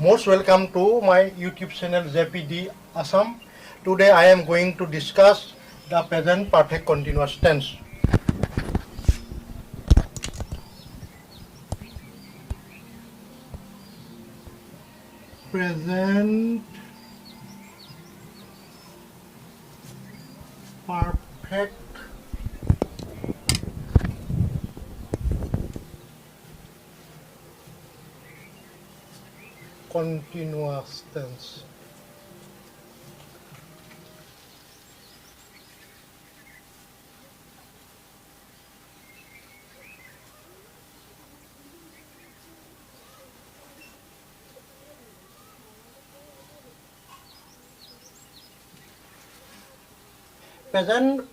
Most welcome to my YouTube channel JPD Assam. Today I am going to discuss the present perfect continuous tense. Present perfect continuous tense.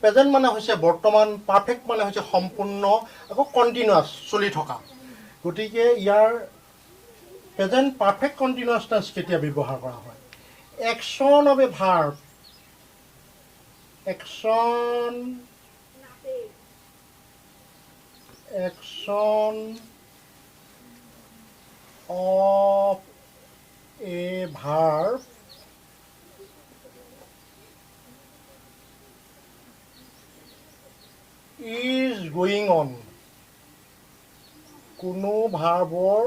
Present মানে হৈছে বৰ্তমান, perfect মানে হৈছে সম্পূৰ্ণ, আকৌ continuous চলি থকা। গতিকে ইয়াৰ প্ৰেজেণ্ট পাৰফেক্ট কণ্টিনিউৱাছ টেন্স কেতিয়া ব্যৱহাৰ কৰা হয়? Action of A verb, action of A verb is going on. কোনো ভাৰ্বৰ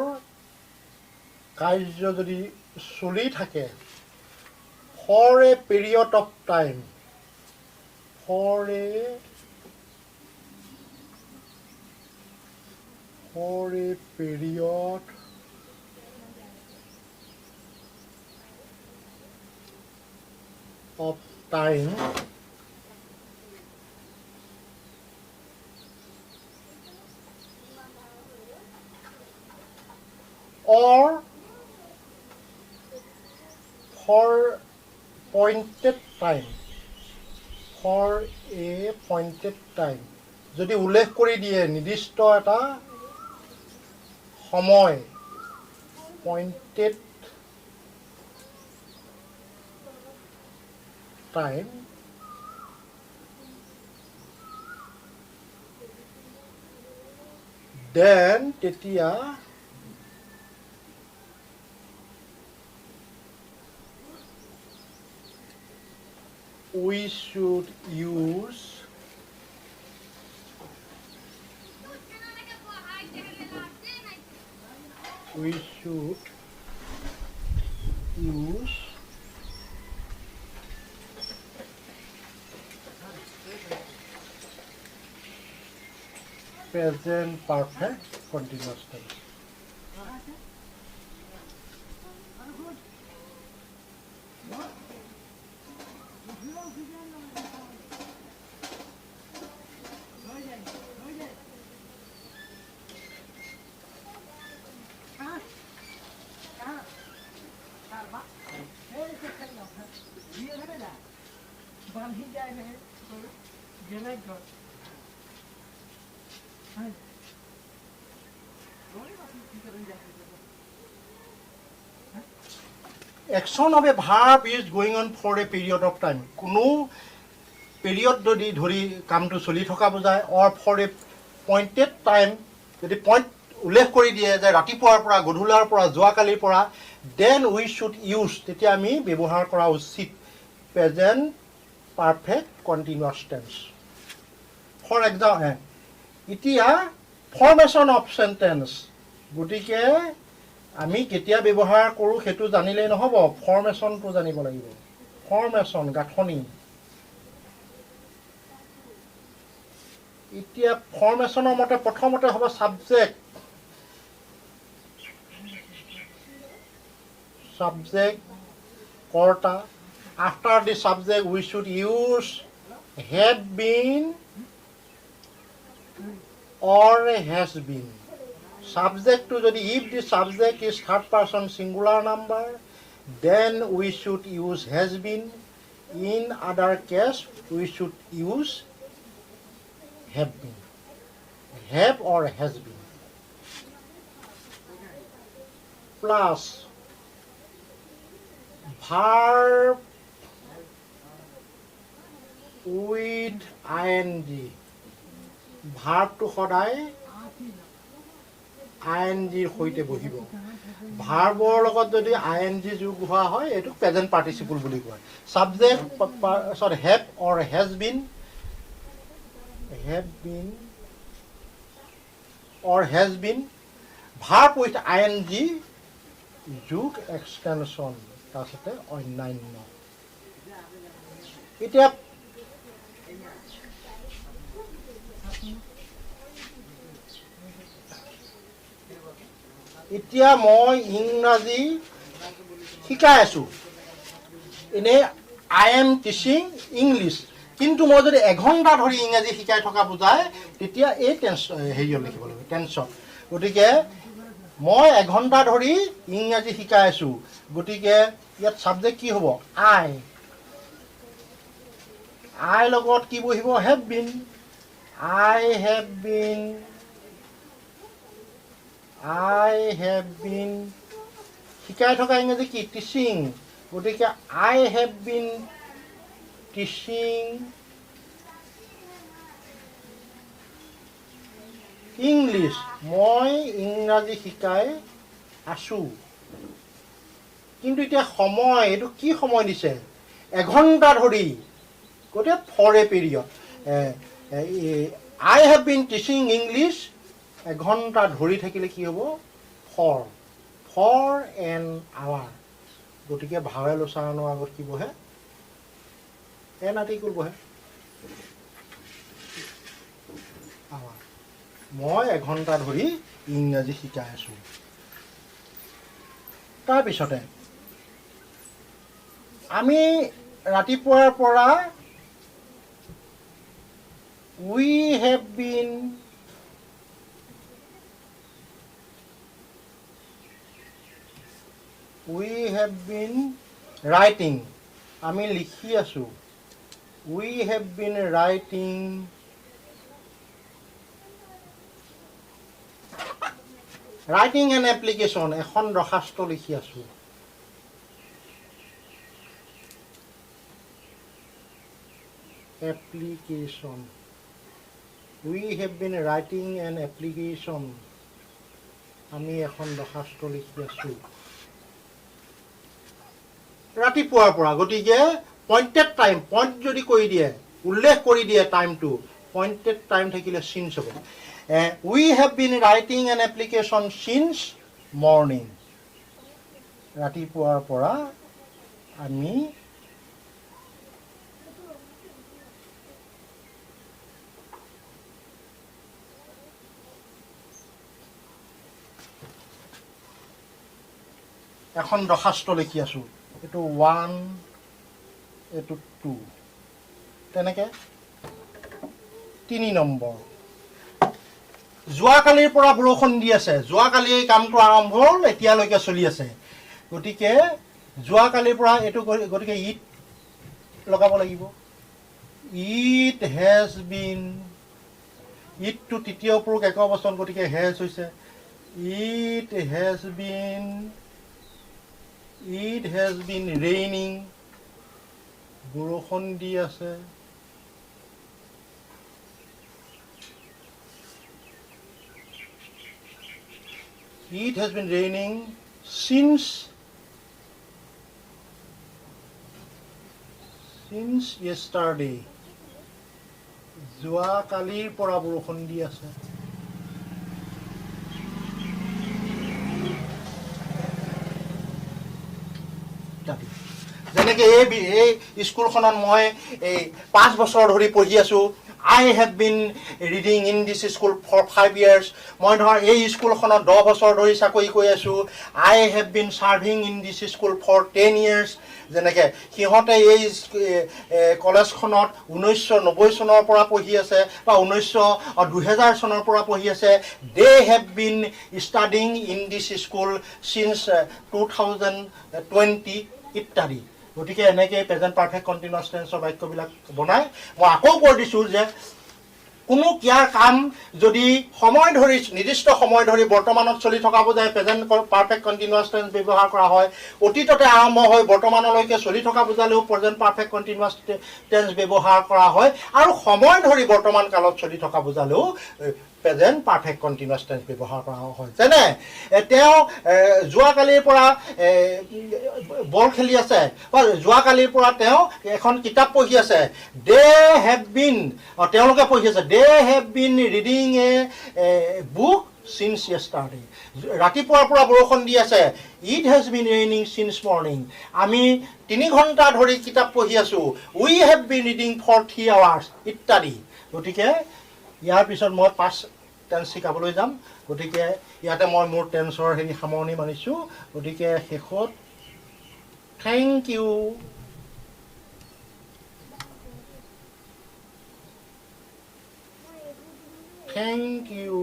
কাৰ্য যদি চলি থাকে for a period of time, for a period of time, or for pointed time, for a pointed time, যদি উল্লেখ কৰি দিয়ে নিৰ্দিষ্ট এটা সময়, pointed time, then তেতিয়া we should use present perfect continuous tense. Action of a verb is going on for a period of time. কোনো period যদি ধৰি কামটো চলি থকা বুজায়, or for a pointed time, যদি পইণ্ট উল্লেখ কৰি দিয়ে যে ৰাতিপুৱাৰ পৰা, গধূলাৰ পৰা, যোৱাকালিৰ পৰা, then we should use, তেতিয়া আমি ব্যৱহাৰ কৰা উচিত present perfect continuous tense. For example, এতিয়া formation of sentence, গতিকে আমি কেতিয়া ব্যৱহাৰ কৰোঁ সেইটো জানিলেই নহ'ব, ফৰ্মেশ্যনটো জানিব লাগিব। ফৰ্মেশ্যন, গাঁথনি। এতিয়া ফৰ্মেশ্যনৰ মতে প্ৰথমতে হ'ব ছাবজেক্ট, কৰ্তা। After the subject we should use had been or has been. Subject to যদি if the subject is third person singular number, then we should use has been. In other case, we should use have been, have or has been. Plus verb with ing. Verb to সদায় আইএনজিৰ সৈতে বহিব ভাৰ্বৰ লগত যদি ING যোগ হোৱা হয় এইটো present participle বুলি কয় subject sorry have or has been or has been verb with ing যোগ এক্সটেনশন তাৰপিছতে অন্যান্য এতিয়া মই ইংৰাজী শিকাই আছো এনে আই এম টিচিং ইংলিছ কিন্তু মই যদি এঘণ্টা ধৰি ইংৰাজী শিকাই থকা বুজায় তেতিয়া এই হেৰিয়ত লিখিব লাগিব টেন্সত গতিকে মই এঘণ্টা ধৰি ইংৰাজী শিকাই আছো গতিকে ইয়াত ছাবজেক্ট কি হ'ব আই লগত কি বহিব have been I have been শিকাই থকা ইংৰাজী কি টিচিং গতিকে I have been teaching English মই ইংৰাজী শিকাই আছো কিন্তু এতিয়া সময় এইটো কি সময় দিছে এঘণ্টা ধৰি গতিকে for a period I have been teaching English এঘণ্টা ধৰি থাকিলে কি হ'ব for an hour গতিকে ভাৱেল উচ্চাৰণৰ আগত কি বহে এন আৰ্টিকল বহে মই এঘণ্টা ধৰি ইংৰাজী শিকাই আছো তাৰপিছতে আমি ৰাতিপুৱাৰ পৰা we have been writing আমি লিখি আছো we have been writing an application এখন দৰখাস্ত লিখি আছো application we have been writing an application আমি এখন দৰখাস্ত লিখি আছো ৰাতিপুৱাৰ পৰা গতিকে পইণ্টেড টাইম পইণ্ট যদি কৰি দিয়ে উল্লেখ কৰি দিয়ে টাইমটো পইণ্টেড টাইম থাকিলে সিন্স হ'ব we have been writing an application since morning ৰাতিপুৱাৰ পৰা আমি এখন দৰখাস্ত লিখি আছো এটো 1 এটো 2 তেনেকে 3 নম্বৰ যোৱাকালিৰ পৰা বৰষুণ দি আছে যোৱাকালি এই কামটো আৰম্ভ হ'ল এতিয়ালৈকে চলি আছে গতিকে যোৱাকালিৰ পৰা এটো গতিকে ইট লগাব লাগিব it has been it to তৃতীয় পুৰুষ এক অৱস্থান গতিকে হেজ হৈছে ইট has been raining বৰষুণ দি আছে it has been raining since yesterday যোৱা কালিৰ পৰা বৰষুণ দি আছে যেনেকে এই স্কুলখনত মই 5 বছৰ ধৰি পঢ়ি আছো I have been reading in this school for 5 years মই ধৰ এই স্কুলখনত 10 বছৰ ধৰি চাকৰি কৰি আছো I have been serving in this school for 10 years যেনেকে সিহঁতে এই কলেজখনত 1990 চনৰ পৰা পঢ়ি আছে বা 2000 চনৰ পৰা পঢ়ি আছে they have been studying in this school since 2020 ইত্যাদি গতিকে এনেকে প্ৰেজেন্ট পাৰফেক্ট কন্টিনিউয়াছ টেন্সৰ বাক্যবিলাক বনাই মই আকৌ কৈ দিছো যে কোনো ক্ৰিয়াৰ কাম যদি সময় ধৰি নিৰ্দিষ্ট সময় ধৰি বৰ্তমানত চলি থকা বুজায় প্ৰেজেন্ট পাৰফেক্ট কন্টিনিউয়াছ টেন্স ব্যৱহাৰ কৰা হয় অতীততে আৰম্ভ হৈ বৰ্তমানলৈকে চলি থকা বুজালেও প্ৰেজেন্ট পাৰফেক্ট কন্টিনিউয়াছ টেন্স ব্যৱহাৰ কৰা হয় আৰু সময় ধৰি বৰ্তমান কালত চলি থকা বুজালেও প্ৰেজেণ্ট পাৰফেক্ট কণ্টিনিউৱাছ টেন্স ব্যৱহাৰ কৰা হয়। যেনে তেওঁ যোৱাকালিৰ পৰা বল খেলি আছে বা যোৱাকালিৰ পৰা তেওঁ এখন কিতাপ পঢ়ি আছে। দে হেভ বিন, তেওঁলোকে পঢ়ি আছে, they have been reading a book since yesterday. ৰাতিপুৱাৰ পৰা বৰষুণ দি আছে। It has been raining since morning. আমি 3 ঘণ্টা ধৰি কিতাপ পঢ়ি আছোঁ। We have been reading for 3 hours ইত্যাদি। গতিকে ইয়াৰ পিছত মই পাষ্ট টেন্স শিকাবলৈ যাম। গতিকে ইয়াতে মই মোৰ টেন্সৰ সামৰণি মাৰিছোঁ। গতিকে শেষত thank you, thank you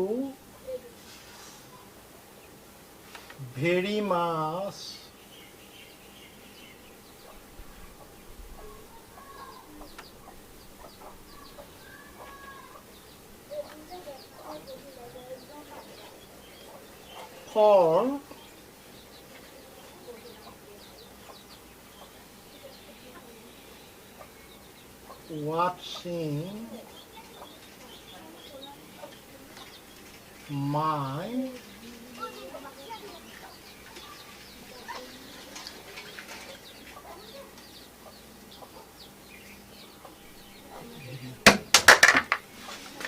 very much, for watching my